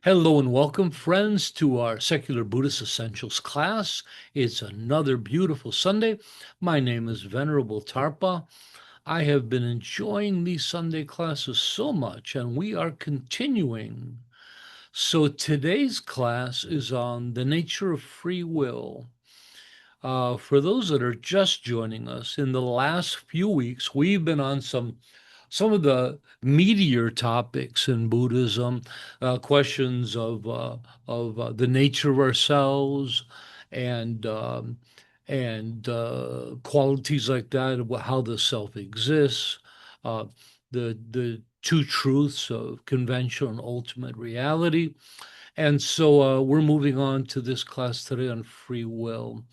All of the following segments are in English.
Hello and welcome, friends, to our Secular Buddhist Essentials class. It's another beautiful Sunday. My name is Venerable Tarpa. I have been enjoying these Sunday classes so much, and we are continuing. So today's class is on the nature of free will. For those that are just joining us, in the last few weeks, we've been on some of the meatier topics in Buddhism, questions of the nature of ourselves and qualities like that, how the self exists, uh, the two truths of conventional and ultimate reality. And so we're moving on to this class today on free will.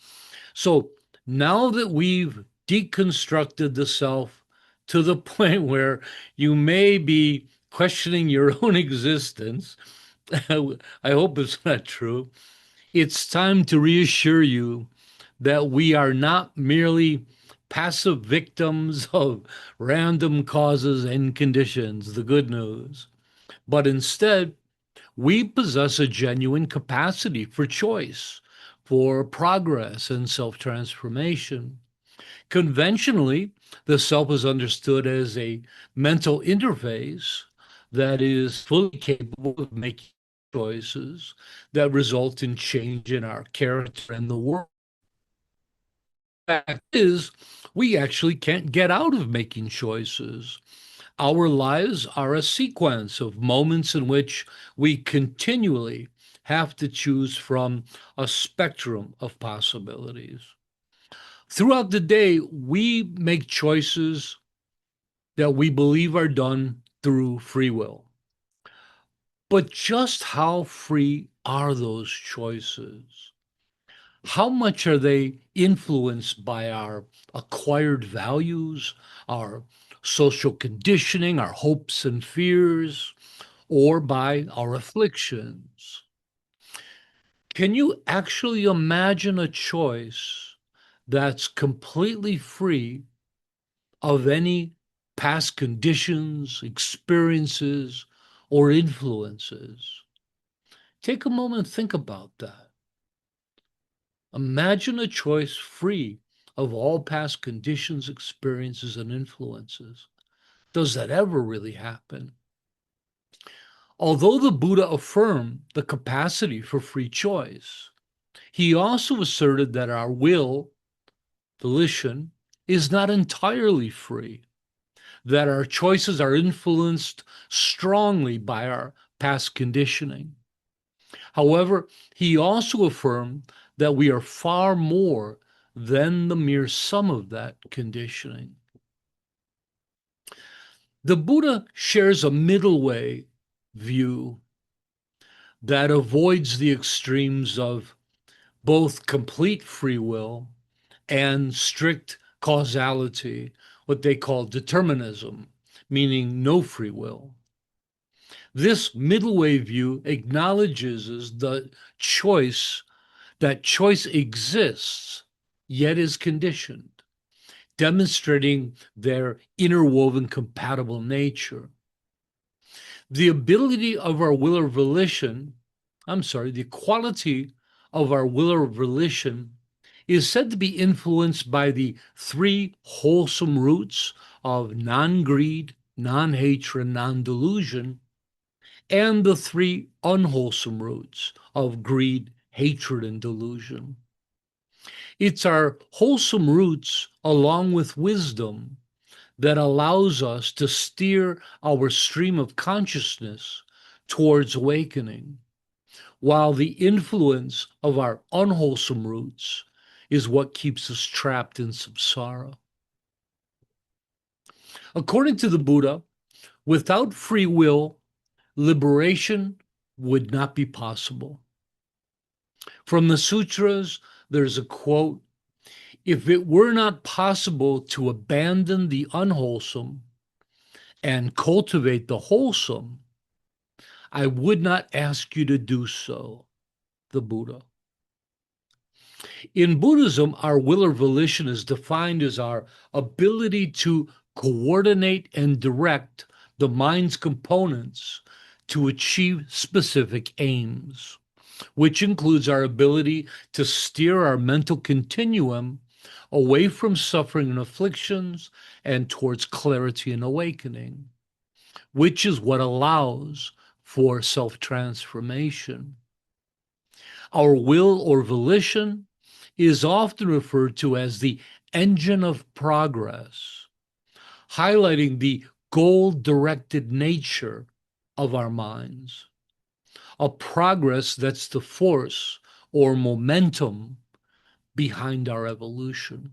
So now that we've deconstructed the self to the point where you may be questioning your own existence, I hope it's not true. It's time to reassure you that we are not merely passive victims of random causes and conditions, the good news, but instead we possess a genuine capacity for choice, for progress and self transformation. Conventionally, the self is understood as a mental interface that is fully capable of making choices that result in change in our character and the world. The fact is, we actually can't get out of making choices. Our lives are a sequence of moments in which we continually have to choose from a spectrum of possibilities. Throughout the day, we make choices that we believe are done through free will. But just how free are those choices? How much are they influenced by our acquired values, our social conditioning, our hopes and fears, or by our afflictions? Can you actually imagine a choice that's completely free of any past conditions, experiences, or influences? Take a moment, think about that. Imagine a choice free of all past conditions, experiences, and influences. Does that ever really happen? Although the Buddha affirmed the capacity for free choice, he also asserted that our will, volition, is not entirely free, that our choices are influenced strongly by our past conditioning. However, he also affirmed that we are far more than the mere sum of that conditioning. The Buddha shares a middle way view that avoids the extremes of both complete free will and strict causality, what they call determinism, meaning no free will. This middle way view acknowledges the choice, that choice exists, yet is conditioned, demonstrating their interwoven compatible nature. The ability of our will or volition, the quality of our will or volition is said to be influenced by the three wholesome roots of non-greed, non-hatred, non-delusion, and the three unwholesome roots of greed, hatred, and delusion. It's our wholesome roots, along with wisdom, that allows us to steer our stream of consciousness towards awakening, while the influence of our unwholesome roots is what keeps us trapped in samsara. According to the Buddha, without free will, liberation would not be possible. From the sutras, there's a quote: "If it were not possible to abandon the unwholesome and cultivate the wholesome, I would not ask you to do so," the Buddha. In Buddhism, our will or volition is defined as our ability to coordinate and direct the mind's components to achieve specific aims, which includes our ability to steer our mental continuum away from suffering and afflictions and towards clarity and awakening, which is what allows for self-transformation. Our will or volition is often referred to as the engine of progress, highlighting the goal-directed nature of our minds, a progress that's the force or momentum behind our evolution.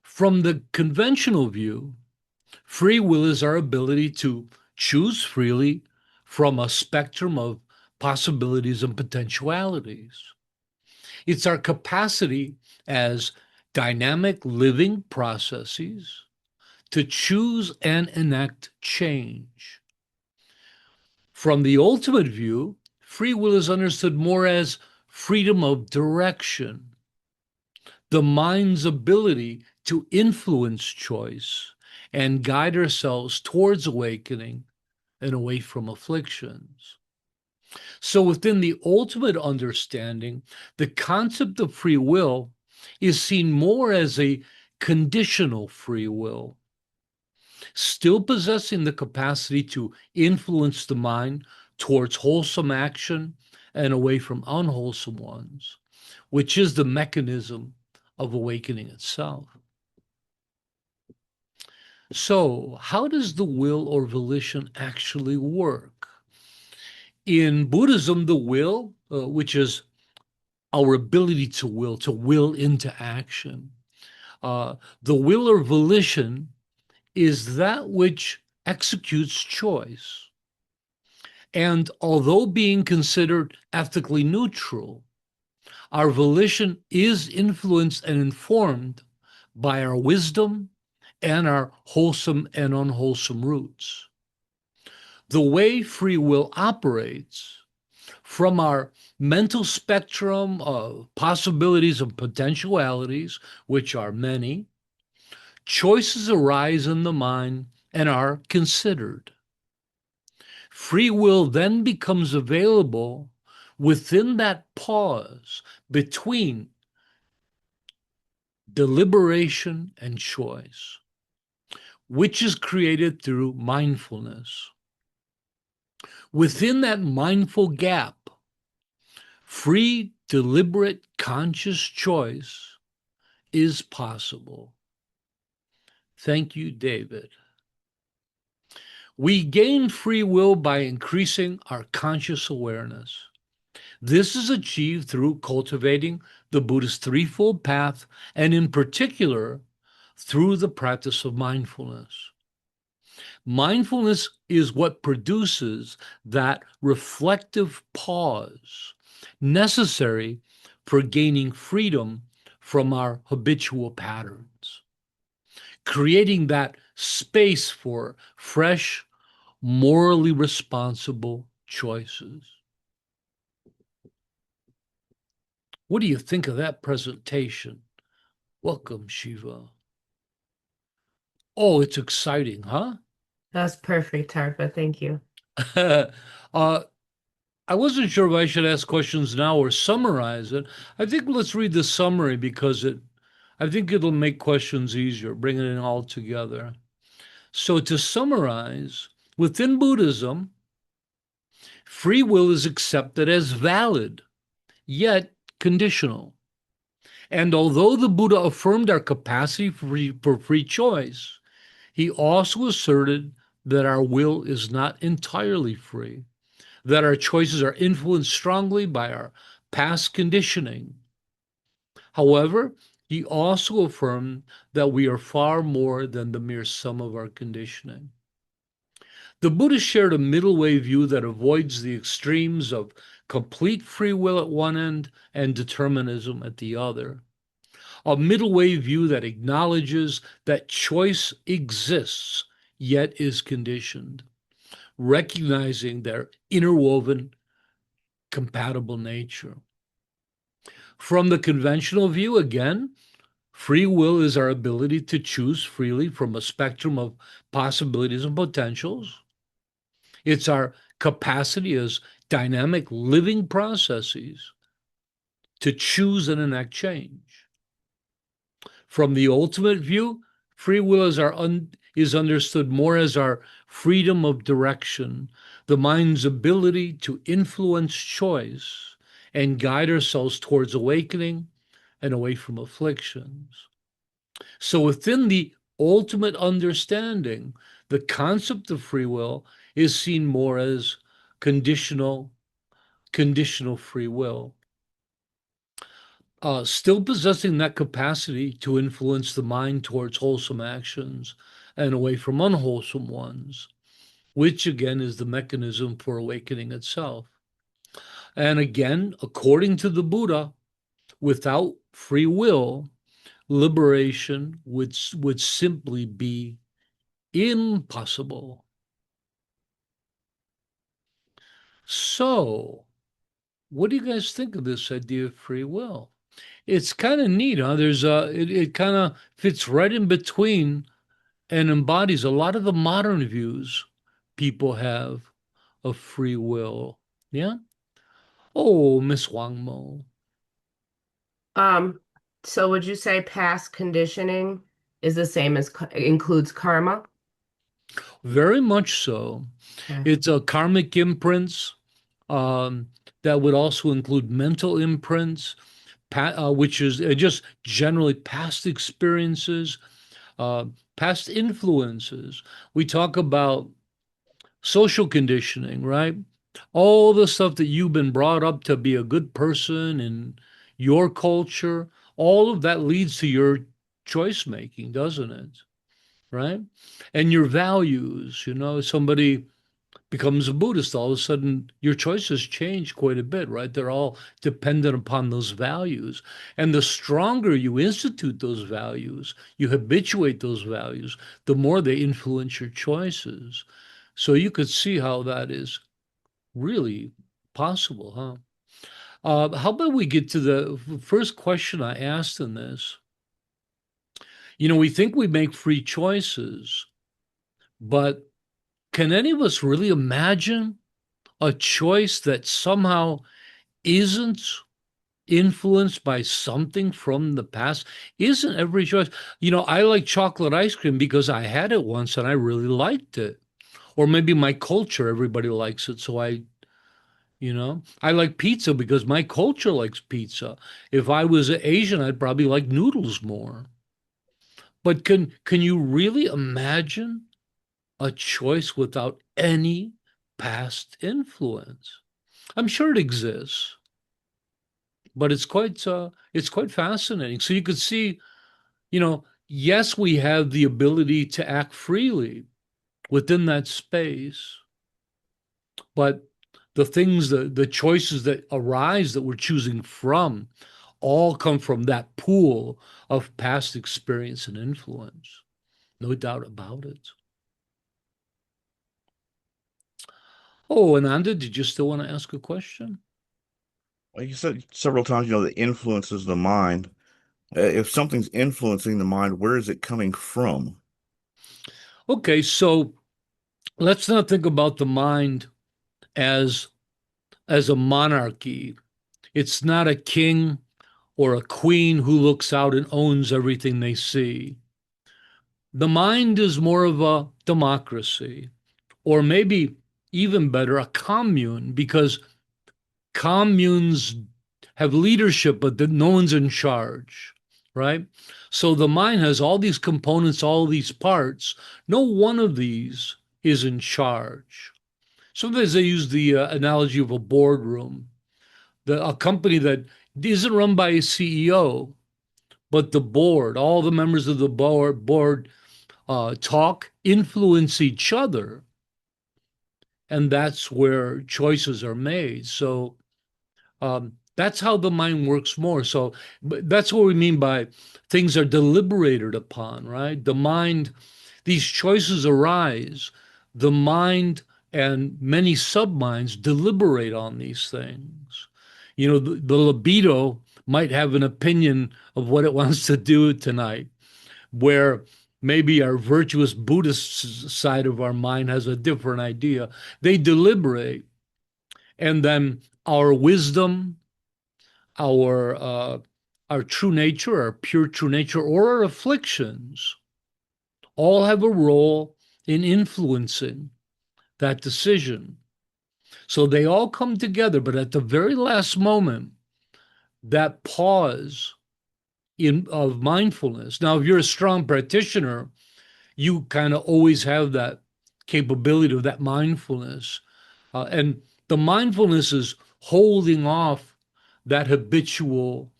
From the conventional view, free will is our ability to choose freely from a spectrum of possibilities and potentialities. It's our capacity as dynamic living processes to choose and enact change. From the ultimate view, free will is understood more as freedom of direction, the mind's ability to influence choice and guide ourselves towards awakening and away from afflictions. So within the ultimate understanding, the concept of free will is seen more as a conditional free will, still possessing the capacity to influence the mind towards wholesome action and away from unwholesome ones, which is the mechanism of awakening itself. So, how does the will or volition actually work? In Buddhism, the will, which is our ability to will into action, the will or volition is that which executes choice. And although being considered ethically neutral, our volition is influenced and informed by our wisdom and our wholesome and unwholesome roots. The way free will operates from our mental spectrum of possibilities and potentialities, which are many, choices arise in the mind and are considered. Free will then becomes available within that pause between deliberation and choice, which is created through mindfulness. Within that mindful gap, free, deliberate, conscious choice is possible. Thank you, David. We gain free will by increasing our conscious awareness. This is achieved through cultivating the Buddhist threefold path, and in particular, through the practice of mindfulness. Mindfulness is what produces that reflective pause necessary for gaining freedom from our habitual patterns, creating that space for fresh, morally responsible choices. What do you think of that presentation? Welcome, Shiva. Oh, it's exciting, huh? That's perfect, Tarpa. Thank you. I wasn't sure if I should ask questions now or summarize it. I think let's read the summary because I think it'll make questions easier, bringing it all together. So to summarize, within Buddhism, free will is accepted as valid, yet conditional. And although the Buddha affirmed our capacity for free choice, he also asserted that our will is not entirely free, that our choices are influenced strongly by our past conditioning. However, he also affirmed that we are far more than the mere sum of our conditioning. The Buddha shared a middle way view that avoids the extremes of complete free will at one end and determinism at the other. A middle way view that acknowledges that choice exists, yet is conditioned, recognizing their interwoven, compatible nature. From the conventional view, again, free will is our ability to choose freely from a spectrum of possibilities and potentials. It's our capacity as dynamic living processes to choose and enact change. From the ultimate view, free will is understood more as our freedom of direction, the mind's ability to influence choice and guide ourselves towards awakening and away from afflictions. So within the ultimate understanding, the concept of free will is seen more as conditional, conditional free will. Still possessing that capacity to influence the mind towards wholesome actions and away from unwholesome ones, which again is the mechanism for awakening itself. And again, according to the Buddha, without free will, liberation would simply be impossible. So, what do you guys think of this idea of free will? It's kind of neat, huh? It kind of fits right in between and embodies a lot of the modern views people have of free will. Yeah. Oh, Miss Wang Mo. Um, so would you say past conditioning is the same as includes karma? Very much so. Okay. It's a karmic imprints um, that would also include mental imprints, which is just generally past experiences, uh, past influences. We talk about social conditioning, right? All the stuff that you've been brought up to be a good person in your culture, all of that leads to your choice making, doesn't it? Right? And your values, somebody becomes a Buddhist, all of a sudden your choices change quite a bit, right? They're all dependent upon those values. And the stronger you institute those values, you habituate those values, the more they influence your choices. So you could see how that is really possible, huh? How about we get to the first question I asked in this? We think we make free choices, but can any of us really imagine a choice that somehow isn't influenced by something from the past? Isn't every choice? I like chocolate ice cream because I had it once and I really liked it. Or maybe my culture, everybody likes it. So I like pizza because my culture likes pizza. If I was Asian, I'd probably like noodles more. But can you really imagine a choice without any past influence? I'm sure it exists, but it's quite fascinating. So you could see, yes, we have the ability to act freely within that space, but the choices that arise that we're choosing from all come from that pool of past experience and influence. No doubt about it. Oh, Ananda, did you still want to ask a question? Like you said several times, the influences the mind. If something's influencing the mind, where is it coming from? Okay, so let's not think about the mind as a monarchy. It's not a king or a queen who looks out and owns everything they see. The mind is more of a democracy, or maybe even better, a commune, because communes have leadership, but no one's in charge, right? So the mind has all these components, all these parts. No one of these is in charge. Sometimes they use the analogy of a boardroom, a company that isn't run by a CEO, but the board, all the members of the board talk, influence each other, and that's where choices are made. So that's how the mind works more. So that's what we mean by things are deliberated upon, right? The mind, these choices arise. The mind and many subminds deliberate on these things. The libido might have an opinion of what it wants to do tonight, where Maybe our virtuous Buddhist side of our mind has a different idea. They deliberate, and then our wisdom, our uh, our true nature, our pure true nature, or our afflictions all have a role in influencing that decision. So they all come together, but at the very last moment, that pause of mindfulness. Now, if you're a strong practitioner, you kind of always have that capability of that mindfulness. And the mindfulness is holding off that habitual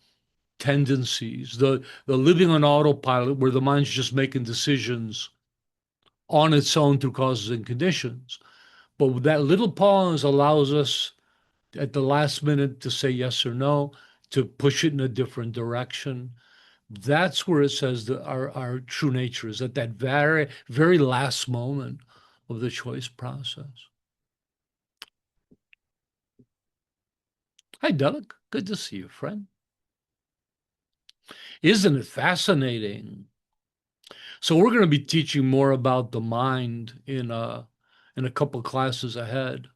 tendencies, the living on autopilot where the mind's just making decisions on its own through causes and conditions. But that little pause allows us at the last minute to say yes or no, to push it in a different direction. That's where it says that our true nature is at that very, very last moment of the choice process. Hi, Doug. Good to see you, friend. Isn't it fascinating? So we're going to be teaching more about the mind in a couple classes ahead.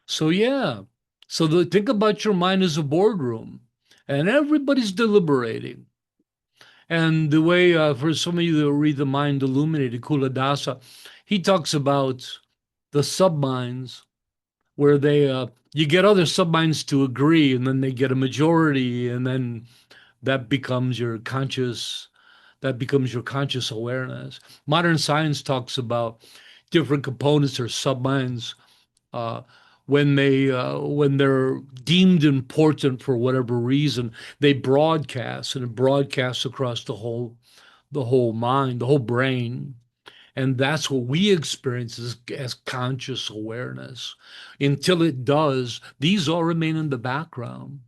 So yeah, think about your mind as a boardroom, and everybody's deliberating. And the way, for some of you that read The Mind Illuminated, Kuladasa, he talks about the subminds where you get other subminds to agree, and then they get a majority, and then that becomes your conscious, that becomes your conscious awareness. Modern science talks about different components or subminds uh, when they're deemed important for whatever reason, they broadcast, and it broadcasts across the whole mind, the whole brain. And that's what we experience as conscious awareness. Until it does, these all remain in the background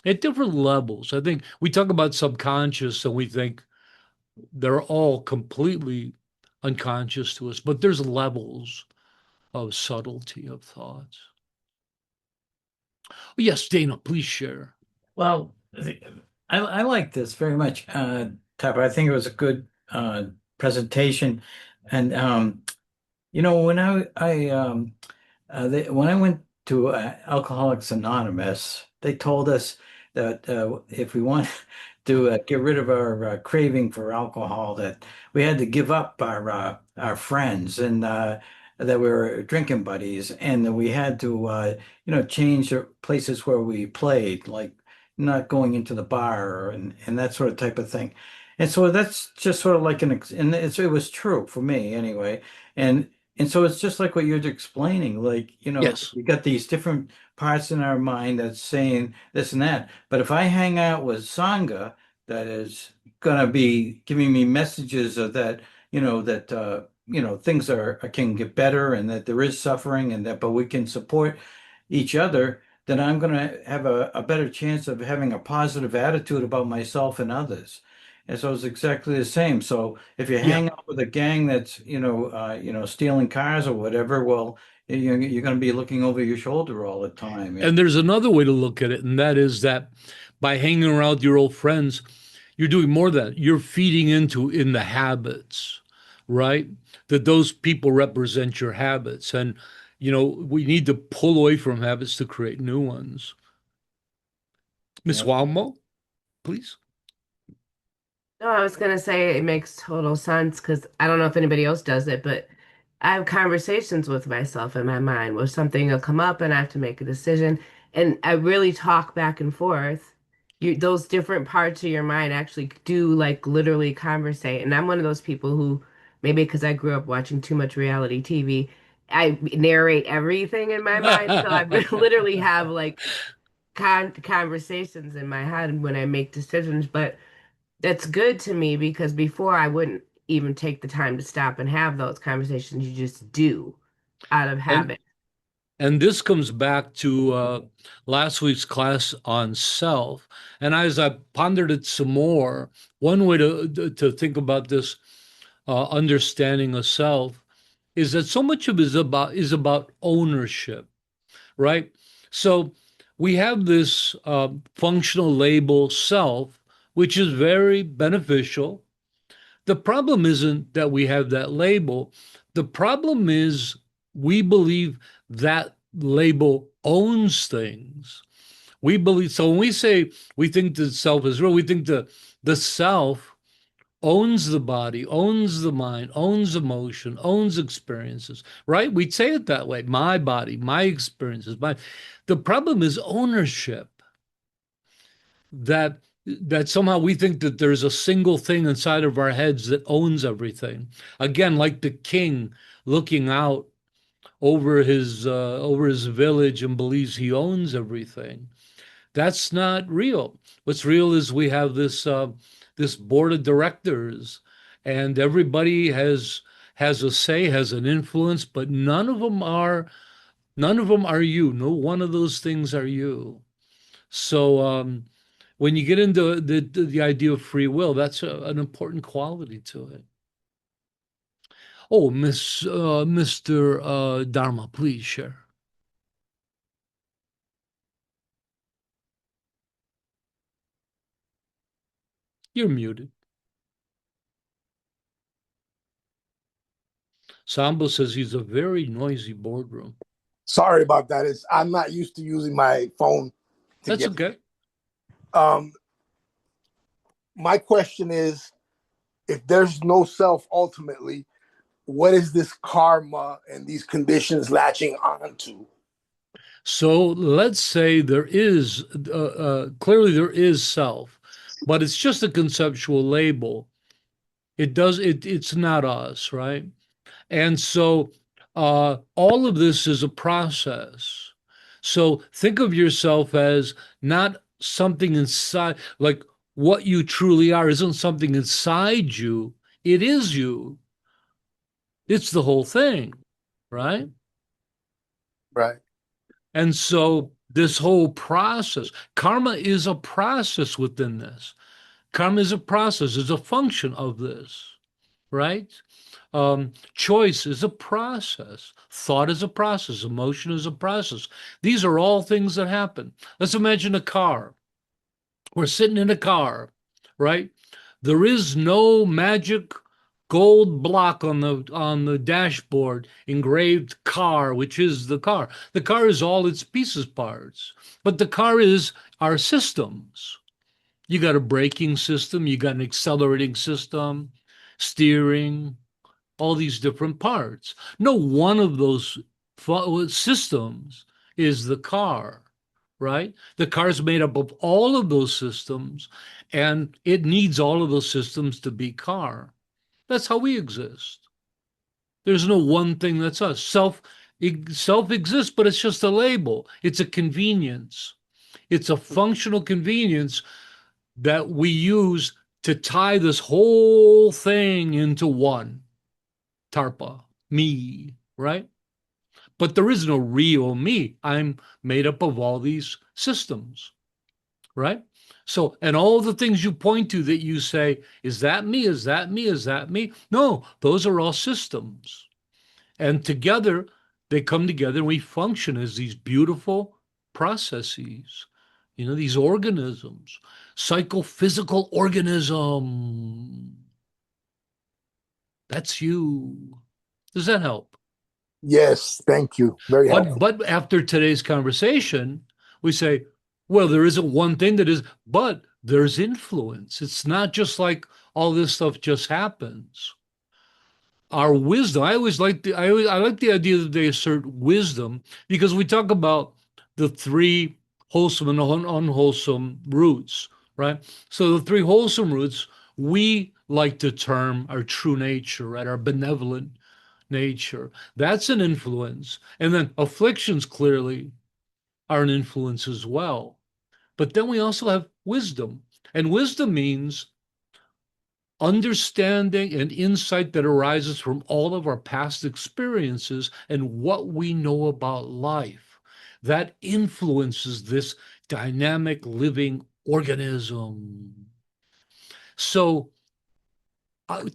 at different levels. I think we talk about subconscious and we think they're all completely unconscious to us, but there's levels of subtlety of thoughts. Yes, Dana, please share. Well, I like this very much, Tarpa. I think it was a good presentation, and when when I went to Alcoholics Anonymous, they told us that if we want to get rid of our craving for alcohol, that we had to give up our friends and that we were drinking buddies, and that we had to change the places where we played, like not going into the bar and that sort of type of thing. And so that's just sort of like and it was true for me anyway. And and so it's just like what you're explaining, like, Yes. we got these different parts in our mind that's saying this and that. But if I hang out with Sangha, that is gonna be giving me messages of that, things can get better and that there is suffering and that, but we can support each other, then I'm gonna have a better chance of having a positive attitude about myself and others. And so it's exactly the same. So if you Yeah. hang out with a gang that's, stealing cars or whatever, well, you're going to be looking over your shoulder all the time. And there's another way to look at it, and that is that by hanging around with your old friends, you're doing more than that. You're feeding in the habits, right? That those people represent your habits. And, we need to pull away from habits to create new ones. Miss Yeah. Walmo, please. No, I was gonna say it makes total sense because I don't know if anybody else does it, but I have conversations with myself in my mind where something will come up and I have to make a decision, and I really talk back and forth. Those different parts of your mind actually do like literally conversate, and I'm one of those people who maybe because I grew up watching too much reality TV, I narrate everything in my mind, so I literally have like conversations in my head when I make decisions, but that's good to me because before I wouldn't even take the time to stop and have those conversations. You just do out of And habit. And this comes back to last week's class on self. And as I pondered it some more, one way to think about this understanding of self is that so much of it is about ownership, right? So we have this functional label self, which is very beneficial. The problem isn't that we have that label. The problem is we believe that label owns things. We believe, so when we say we think the self is real, we think the self owns the body, owns the mind, owns emotion, owns experiences, right? We'd say it that way. My body, my experiences, my. The problem is ownership. That somehow we think that there's a single thing inside of our heads that owns everything. Again, like the king looking out over his village and believes he owns everything. That's not real. What's real is we have this board of directors, and everybody has a say, has an influence, but none of them are you. No one of those things are you. So when you get into the idea of free will, that's an important quality to it. Oh, Mr. Dharma, please share. You're muted. Sambo says he's a very noisy boardroom. Sorry about that. I'm not used to using my phone to That's get. okay. My question is, if there's no self ultimately, what is this karma and these conditions latching onto? So let's say there is clearly there is self, but it's just a conceptual label. It's not us, right? And so all of this is a process. So think of yourself as not something inside, like what you truly are isn't something inside you. It is you. It's the whole thing, right? Right. And so this whole process, karma is a process within this. Karma is a process, is a function of this, right? Choice is a process. Thought is a process. Emotion is a process. These are all things that happen. Let's imagine a car. We're sitting in a car, right? There is no magic gold block on the dashboard engraved car, which is the car. The car is all its pieces parts, but the car is our systems. You got a braking system, you got an accelerating system, steering, all these different parts. No one of those systems is the car, right? The car is made up of all of those systems, and it needs all of those systems to be car. That's how we exist. There's no one thing that's us. Self exists, but it's just a label. It's a convenience. It's a functional convenience that we use to tie this whole thing into one. Tarpa, me, right? But there is no real me. I'm made up of all these systems, right? So, and all the things you point to that you say, is that me? Is that me? Is that me? No, those are all systems. And together, they come together and we function as these beautiful processes, these organisms, psychophysical organism. That's you. Does that help? Yes, thank you. Very helpful. But after today's conversation, we say, well, there isn't one thing that is, but there's influence. It's not just like all this stuff just happens. Our wisdom, I like the idea that they assert wisdom because we talk about the three wholesome and unwholesome roots, right? So the three wholesome roots, we like to term our true nature, right? Our benevolent nature. That's an influence. And then afflictions clearly are an influence as well. But then we also have wisdom. And wisdom means understanding and insight that arises from all of our past experiences and what we know about life. That influences this dynamic living organism. So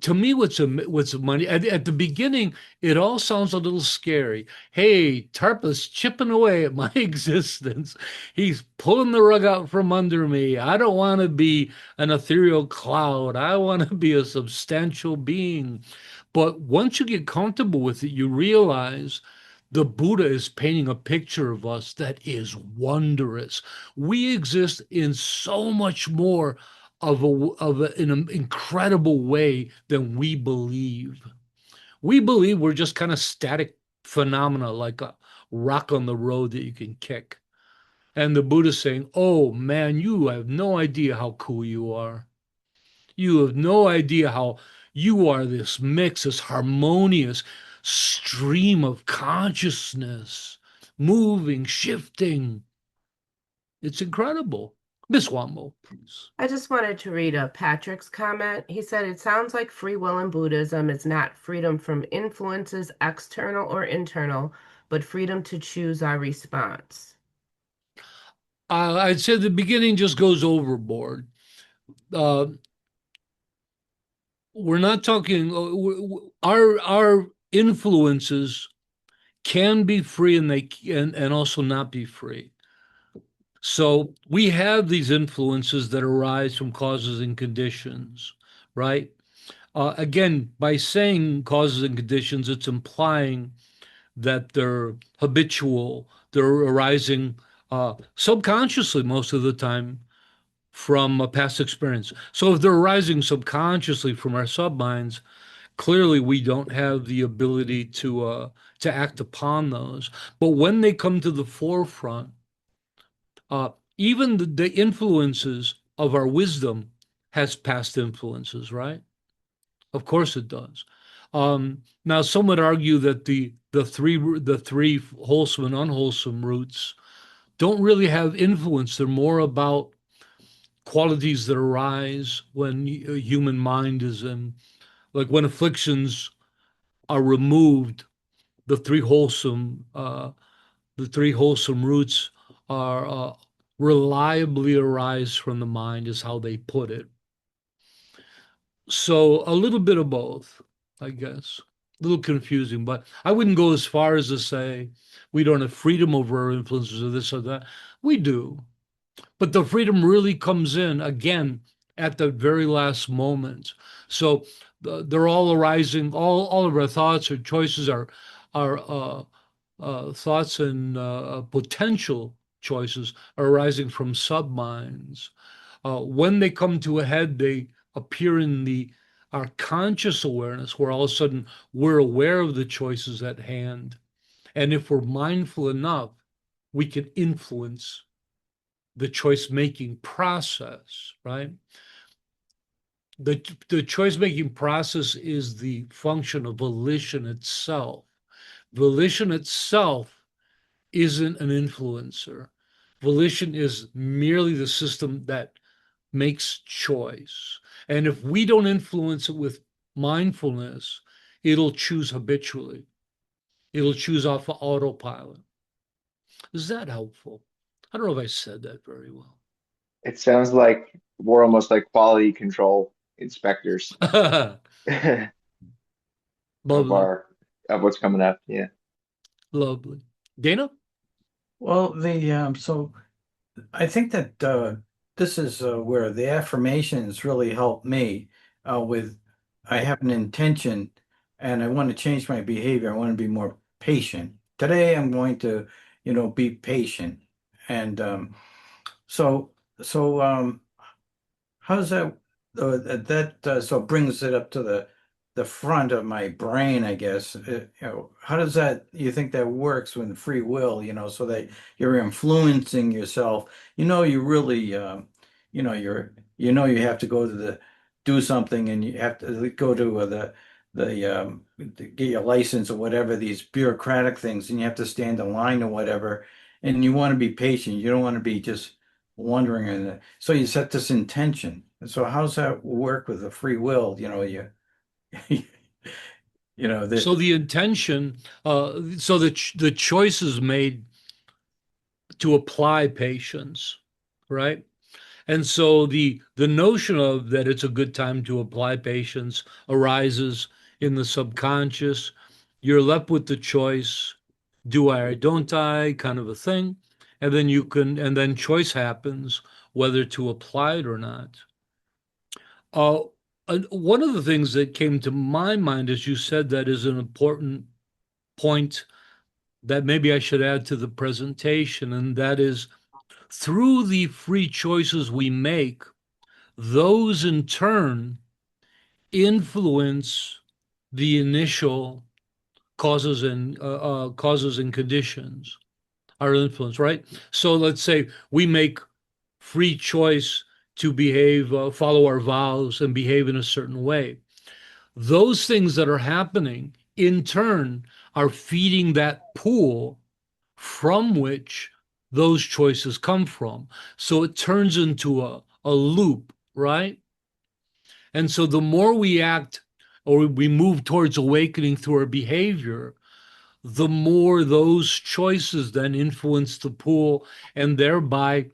To me, what's money at the beginning, it all sounds a little scary. Hey, Tarpa's chipping away at my existence. He's pulling the rug out from under me. I don't want to be an ethereal cloud. I want to be a substantial being. But once you get comfortable with it, you realize the Buddha is painting a picture of us that is wondrous. We exist in so much more in an incredible way than we believe. We believe we're just kind of static phenomena, like a rock on the road that you can kick. And the Buddha's saying, "Oh man, you have no idea how cool you are. You have no idea how you are this mix, this harmonious stream of consciousness, moving, shifting. It's incredible." Miss Wamo, please. I just wanted to read Patrick's comment. He said, it sounds like free will in Buddhism is not freedom from influences, external or internal, but freedom to choose our response. I'd say the beginning just goes overboard. Uh, we're not talking, our influences can be free and they can, and also not be free. So we have these influences that arise from causes and conditions, right? Again, by saying causes and conditions, it's implying that they're habitual, they're arising subconsciously most of the time from a past experience. So if they're arising subconsciously from our subminds, clearly we don't have the ability to act upon those. But when they come to the forefront, even the influences of our wisdom has past influences, right? Of course it does. Now, some would argue that the three wholesome and unwholesome roots don't really have influence. They're more about qualities that arise when a human mind is in, like when afflictions are removed, the three wholesome roots are reliably arise from the mind, is how they put it. So a little bit of both, I guess. A little confusing, but I wouldn't go as far as to say we don't have freedom over our influences or this or that. We do. But the freedom really comes in again at the very last moment. So they're all arising, all of our thoughts or choices are thoughts and potential choices are arising from subminds. When they come to a head, they appear in our conscious awareness, where all of a sudden we're aware of the choices at hand. And if we're mindful enough, we can influence the choice making process, right? The choice making process is the function of volition itself. Volition itself isn't an influencer. Volition is merely the system that makes choice. And if we don't influence it with mindfulness, it'll choose habitually. It'll choose off of autopilot. Is that helpful? I don't know if I said that very well. It sounds like we're almost like quality control inspectors of Lovely, our of what's coming up. Yeah. lovely. Dana? Well, so I think that this is where the affirmations really help me with I have an intention and I want to change my behavior. I want to be more patient. Today I'm going to, be patient. And so how does that so brings it up to the front of my brain, I guess. How does that you think that works with free will? So that you're influencing yourself. You really, you have to go to do something, and you have to go to to get your license or whatever, these bureaucratic things, and you have to stand in line or whatever, and you want to be patient. You don't want to be just wondering, and so you set this intention. So how's that work with the free will? So the intention, so the choice is made to apply patience, right? And so the notion of that it's a good time to apply patience arises in the subconscious. You're left with the choice, do I or don't I, kind of a thing. And then choice happens whether to apply it or not. Uh, One of the things that came to my mind as you said that is an important point that maybe I should add to the presentation, and that is through the free choices we make, those in turn influence the initial causes and conditions are influence, right? So let's say we make free choice to behave, follow our vows, and behave in a certain way. Those things that are happening in turn are feeding that pool from which those choices come from. So it turns into a loop, right? And so the more we act or we move towards awakening through our behavior, the more those choices then influence the pool, and thereby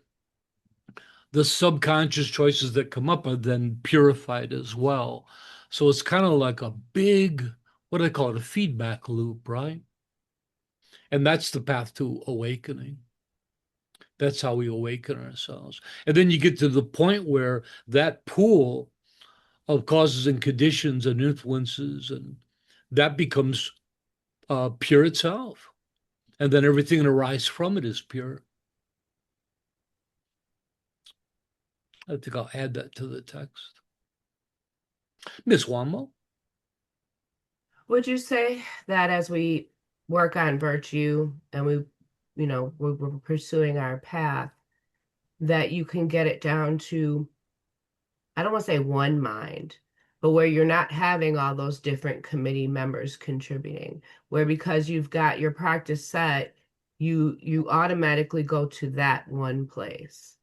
the subconscious choices that come up are then purified as well. So it's kind of like a big, what do I call it, a feedback loop, right? And that's the path to awakening. That's how we awaken ourselves. And then you get to the point where that pool of causes and conditions and influences, and that becomes pure itself. And then everything that arises from it is pure. I think I'll add that to the text. Miss Wamo? Would you say that as we work on virtue and we're pursuing our path, that you can get it down to, I don't want to say one mind, but where you're not having all those different committee members contributing, where because you've got your practice set, you automatically go to that one place.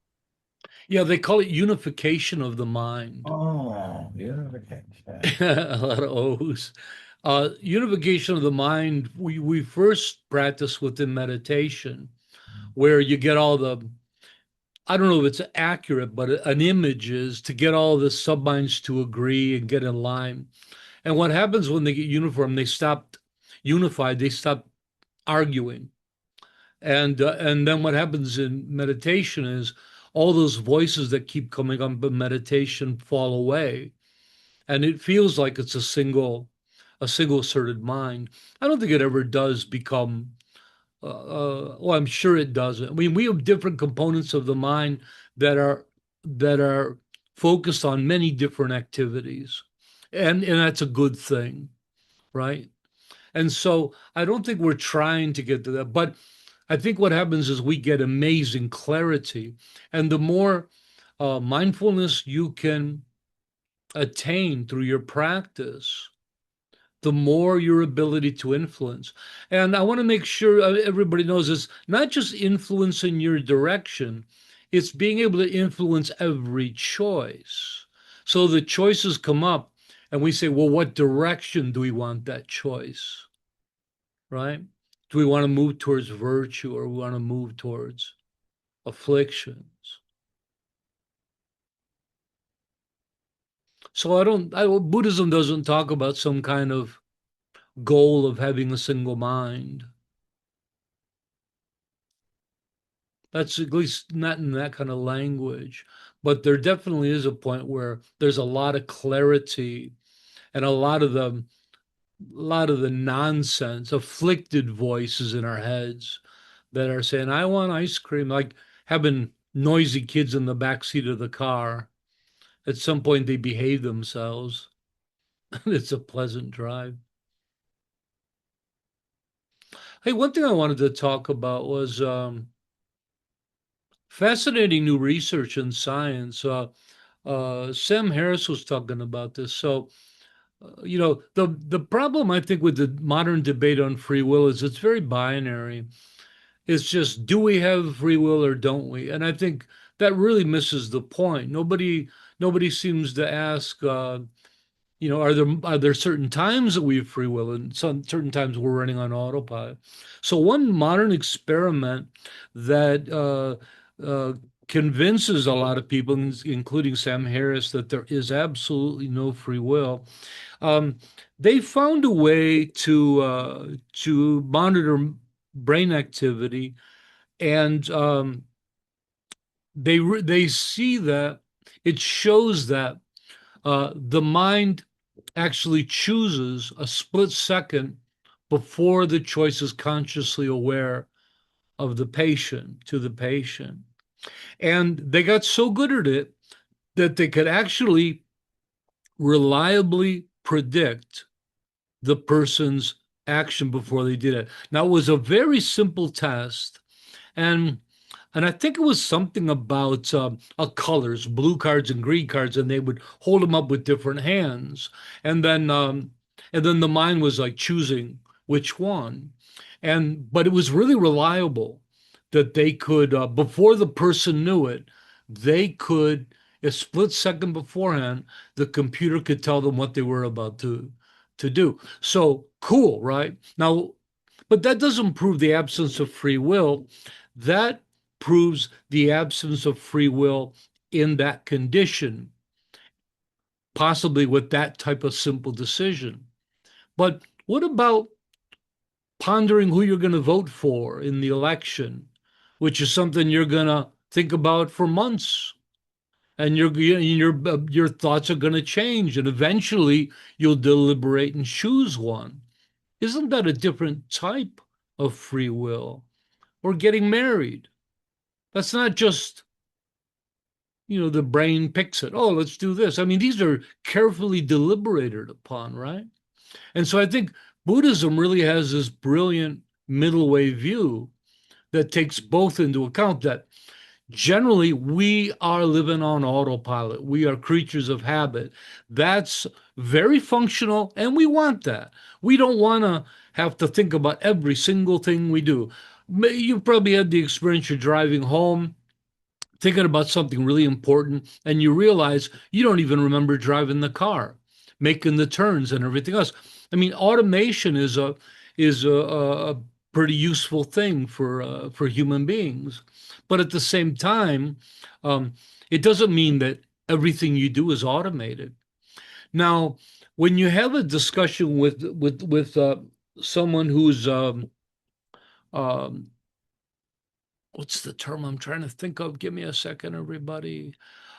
Yeah, they call it unification of the mind. Oh, unification. A lot of O's. Unification of the mind, we first practice within meditation, where you get all the, I don't know if it's accurate, but an image is to get all the subminds to agree and get in line. And what happens when they get uniform, they stop unified, they stop arguing. And then what happens in meditation is all those voices that keep coming up in meditation fall away, and it feels like it's a single asserted mind. I don't think it ever does become. Well, I'm sure it doesn't. I mean, we have different components of the mind that are focused on many different activities, and that's a good thing, right? And so I don't think we're trying to get to that, but I think what happens is we get amazing clarity. And the more mindfulness you can attain through your practice, the more your ability to influence. And I want to make sure everybody knows it's not just influence in your direction, it's being able to influence every choice. So the choices come up, and we say, well, what direction do we want that choice? Right? Do we want to move towards virtue, or we want to move towards afflictions? So Buddhism doesn't talk about some kind of goal of having a single mind. That's at least not in that kind of language. But there definitely is a point where there's a lot of clarity, and a lot of the nonsense, afflicted voices in our heads that are saying, I want ice cream, like having noisy kids in the back seat of the car. At some point, they behave themselves. It's a pleasant drive. Hey, one thing I wanted to talk about was fascinating new research in science. Sam Harris was talking about this. So, the problem I think with the modern debate on free will is it's very binary. It's just, do we have free will or don't we? And I think that really misses the point. Nobody seems to ask, are there certain times that we have free will, and some certain times we're running on autopilot. So one modern experiment that convinces a lot of people, including Sam Harris, that there is absolutely no free will. They found a way to monitor brain activity, and they see that it shows that the mind actually chooses a split second before the choice is consciously aware of the patient to the patient. And they got so good at it that they could actually reliably predict the person's action before they did it. Now, it was a very simple test, and I think it was something about colors, blue cards and green cards, and they would hold them up with different hands, and then the mind was like choosing which one, but it was really reliable that they could before the person knew it, they could a split second beforehand, the computer could tell them what they were about to do. So cool, right? Now, but that doesn't prove the absence of free will. That proves the absence of free will in that condition, possibly with that type of simple decision. But what about pondering who you're going to vote for in the election, which is something you're going to think about for months? And your thoughts are going to change, and eventually you'll deliberate and choose one. Isn't that a different type of free will? Or getting married. That's not just, the brain picks it. Oh, let's do this. I mean, these are carefully deliberated upon, right? And so I think Buddhism really has this brilliant middle way view that takes both into account, that generally we are living on autopilot. We are creatures of habit. That's very functional, and we want that. We don't want to have to think about every single thing we do. You probably had the experience, you're driving home, thinking about something really important, and you realize you don't even remember driving the car, making the turns and everything else. I mean, automation is a pretty useful thing for human beings, but at the same time, um, it doesn't mean that everything you do is automated. Now, when you have a discussion with someone who's um, what's the term I'm trying to think of? Give me a second, everybody.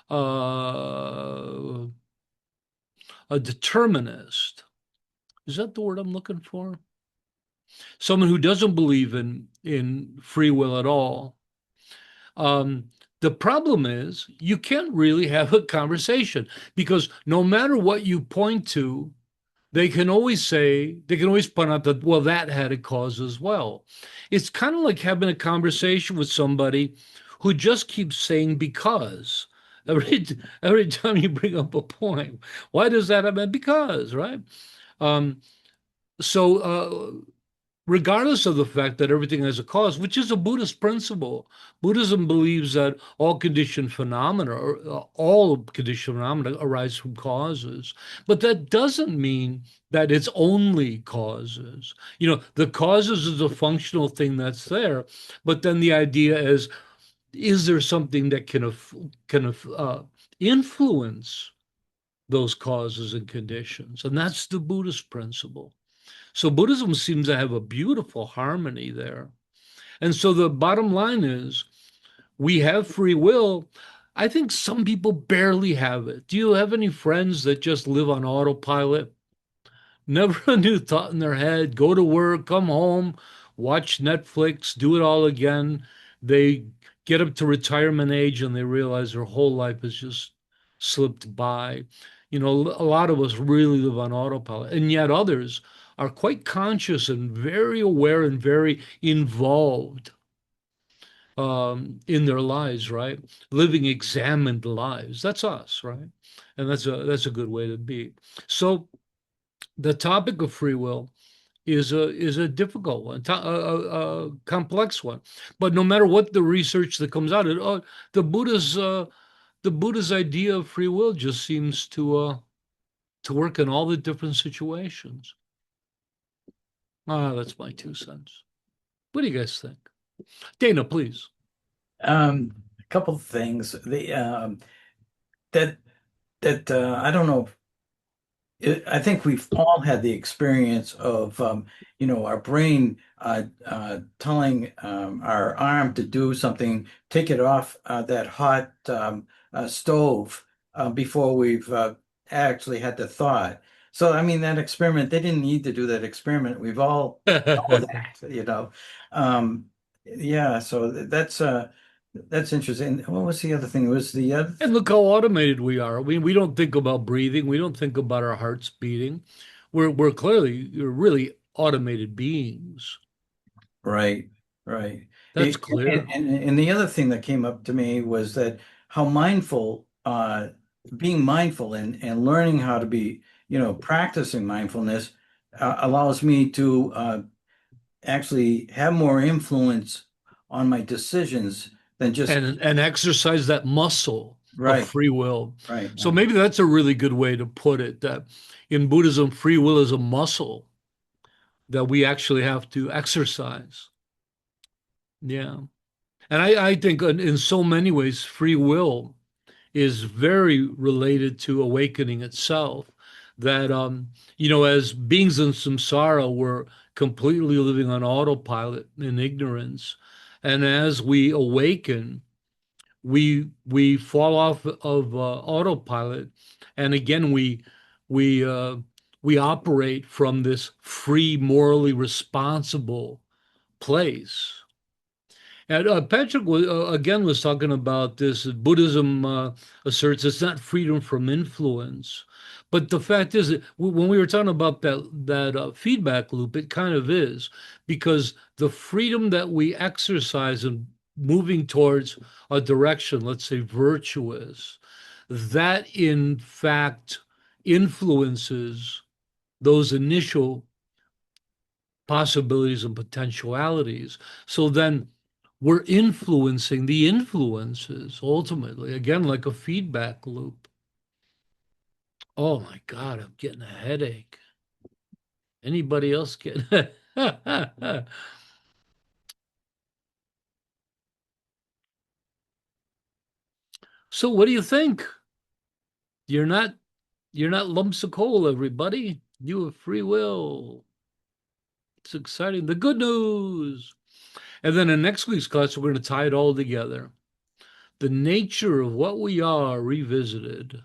Uh, a determinist. Is that the word I'm looking for? Someone who doesn't believe in free will at all. The problem is you can't really have a conversation, because no matter what you point to, they can always point out that, well, that had a cause as well. It's kind of like having a conversation with somebody who just keeps saying because. Every time you bring up a point, why does that happen? Because, right? Um, so regardless of the fact that everything has a cause, which is a Buddhist principle. Buddhism believes that all conditioned phenomena, arise from causes, but that doesn't mean that it's only causes. The causes is a functional thing that's there, but then the idea is there something that can influence those causes and conditions? And that's the Buddhist principle. So Buddhism seems to have a beautiful harmony there. And so the bottom line is we have free will. I think some people barely have it. Do you have any friends that just live on autopilot? Never a new thought in their head, go to work, come home, watch Netflix, do it all again. They get up to retirement age and they realize their whole life has just slipped by. A lot of us really live on autopilot, and yet others are quite conscious and very aware and very involved in their lives, right? Living examined lives. That's us, right? And that's a good way to be. So the topic of free will is a difficult one, a complex one. But no matter what the research that comes out, the Buddha's idea of free will just seems to work in all the different situations. That's my 2 cents. What do you guys think? Dana, please. couple of things. That I don't know. I think we've all had the experience of, our brain telling our arm to do something, take it off that hot stove before we've actually had the thought. So, I mean, that experiment, they didn't need to do that experiment. We've all know that. Yeah, so that's interesting. What was the other thing? Was the other And look how automated we are. We don't think about breathing. We don't think about our hearts beating. We're clearly really automated beings. Right, right. That's clear. And the other thing that came up to me was that how being mindful and learning how to be, practicing mindfulness allows me to actually have more influence on my decisions than just And exercise that muscle of right, free will. right, So right. maybe that's a really good way to put it, that in Buddhism, free will is a muscle that we actually have to exercise. Yeah. And I think in so many ways, free will is very related to awakening itself. That, as beings in samsara, we're completely living on autopilot in ignorance. And as we awaken, we fall off of autopilot, and again we operate from this free, morally responsible place. And Patrick was talking about this. Buddhism asserts it's not freedom from influence, but the fact is that when we were talking about that feedback loop, it kind of is, because the freedom that we exercise in moving towards a direction, let's say virtuous, that in fact influences those initial possibilities and potentialities. So then we're influencing the influences ultimately, again, like a feedback loop. Oh my God, I'm getting a headache. Anybody else get So what do you think? You're not you're not lumps of coal, everybody. You have free will. It's exciting. The good news. And then in next week's class, we're going to tie it all together. The nature of what we are revisited.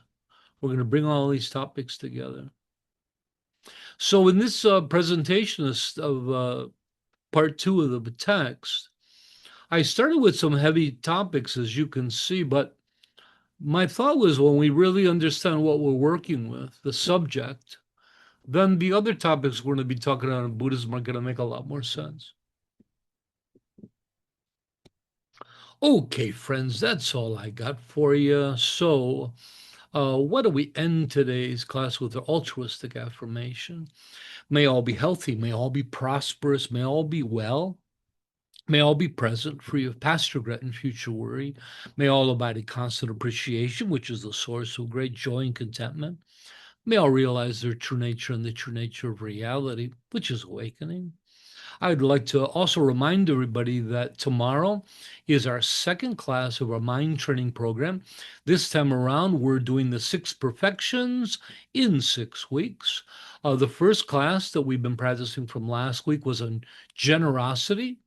We're going to bring all these topics together. So in this presentation of part 2 of the text, I started with some heavy topics, as you can see, but my thought was when we really understand what we're working with, the subject, then the other topics we're going to be talking about in Buddhism are going to make a lot more sense. Okay, friends, that's all I got for you. So, why don't we end today's class with an altruistic affirmation? May all be healthy, may all be prosperous, may all be well, may all be present, free of past regret and future worry. May all abide in constant appreciation, which is the source of great joy and contentment. May all realize their true nature and the true nature of reality, which is awakening. I'd like to also remind everybody that tomorrow is our second class of our mind training program. This time around, we're doing the 6 perfections in 6 weeks. The first class that we've been practicing from last week was on generosity.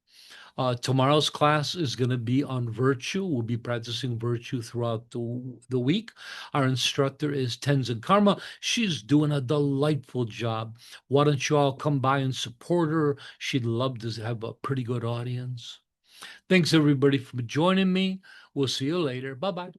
Tomorrow's class is going to be on virtue. We'll be practicing virtue throughout the week. Our instructor is Tenzin Karma. She's doing a delightful job. Why don't you all come by and support her? She'd love to have a pretty good audience. Thanks, everybody, for joining me. We'll see you later. Bye-bye.